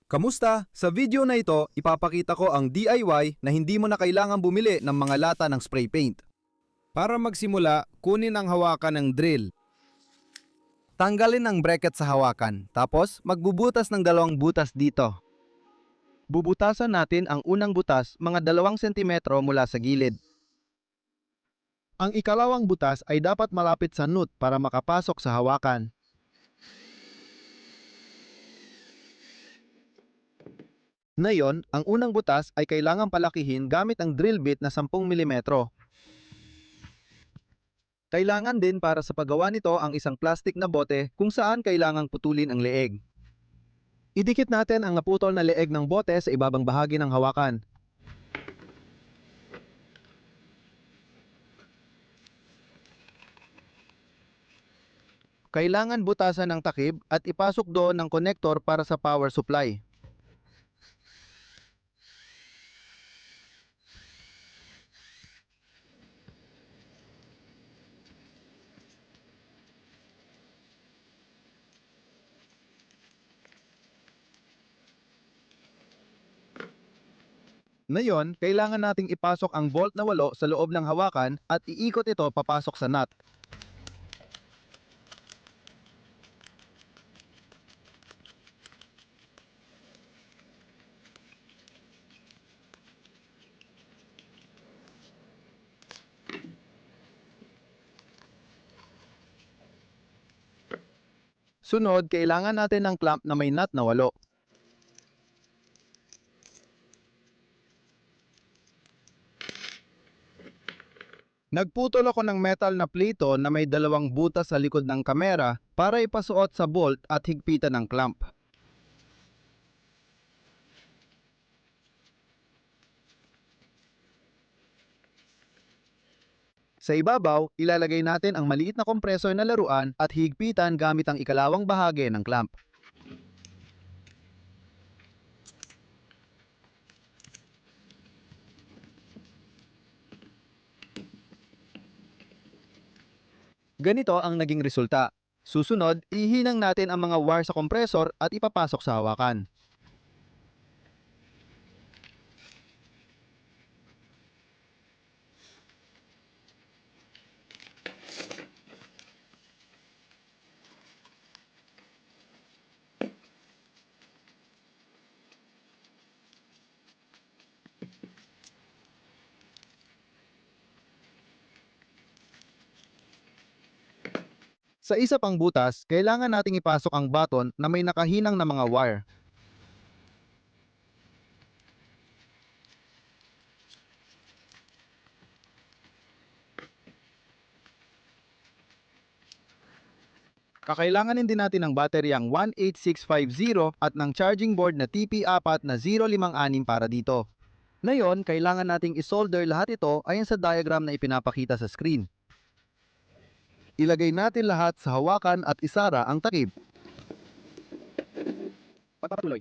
Kamusta? Sa video na ito, ipapakita ko ang DIY na hindi mo na kailangan bumili ng mga lata ng spray paint. Para magsimula, kunin ang hawakan ng drill. Tanggalin ang bracket sa hawakan, tapos magbubutas ng dalawang butas dito. Bubutasan natin ang unang butas mga 2 sentimetro mula sa gilid. Ang ikalawang butas ay dapat malapit sa nut para makapasok sa hawakan. Ngayon, ang unang butas ay kailangang palakihin gamit ang drill bit na 10 mm. Kailangan din para sa paggawa nito ang isang plastic na bote kung saan kailangang putulin ang leeg. Idikit natin ang naputol na leeg ng bote sa ibabang bahagi ng hawakan. Kailangan butasan ng takip at ipasok doon ng connector para sa power supply. Ngayon, kailangan nating ipasok ang bolt na 8 sa loob ng hawakan at iikot ito papasok sa nut. Sunod, kailangan natin ng clamp na may nut na 8. Nagputol ako ng metal na plito na may 2 butas sa likod ng kamera para ipasuot sa bolt at higpitan ng clamp. Sa ibabaw, ilalagay natin ang maliit na kompresor na laruan at higpitan gamit ang ikalawang bahagi ng clamp. Ganito ang naging resulta. Susunod, ihinang natin ang mga wire sa kompresor at ipapasok sa hawakan. Sa isa pang butas, kailangan nating ipasok ang button na may nakahinang na mga wire. Kakailanganin din natin ng bateryang 18650 at ng charging board na TP4 na 056 para dito. Ngayon, kailangan nating isolder lahat ito ayon sa diagram na ipinapakita sa screen. Ilagay natin lahat sa hawakan at isara ang takip. Pagpapatuloy.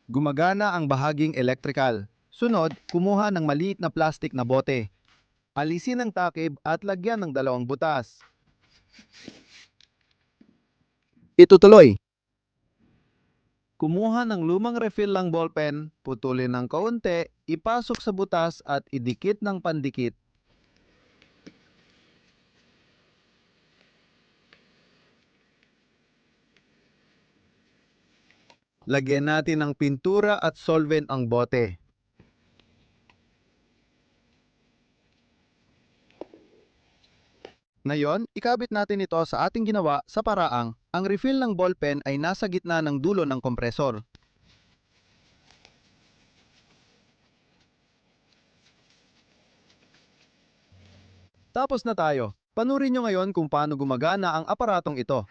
Gumagana ang bahaging electrical. Sunod, kumuha ng maliit na plastic na bote. Alisin ang takip at lagyan ng 2 butas. Itutuloy. Kumuha ng lumang refill lang ballpen, putulin ng kaunti, ipasok sa butas at idikit ng pandikit. Lagyan natin ng pintura at solvent ang bote. Ngayon, ikabit natin ito sa ating ginawa sa paraang ang refill ng ballpen ay nasa gitna ng dulo ng kompresor. Tapos na tayo. Panurin nyo ngayon kung paano gumagana ang aparatong ito.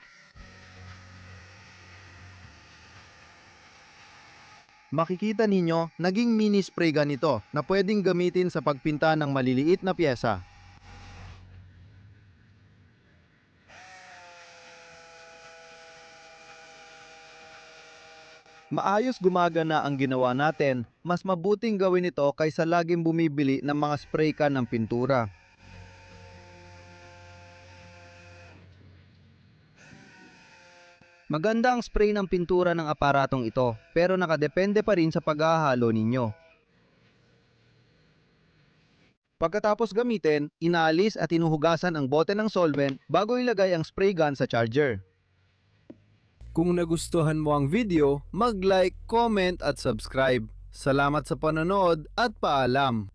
Makikita ninyo, naging mini spray gun ito na pwedeng gamitin sa pagpinta ng maliliit na pyesa. Maayos gumagana ang ginawa natin, mas mabuting gawin ito kaysa laging bumibili ng mga spray can ng pintura. Maganda ang spray ng pintura ng aparatong ito, pero nakadepende pa rin sa paghahalo ninyo. Pagkatapos gamitin, inaalis at hinuhugasan ang bote ng solvent bago ilagay ang spray gun sa charger. Kung nagustuhan mo ang video, mag-like, comment at subscribe. Salamat sa panonood at paalam!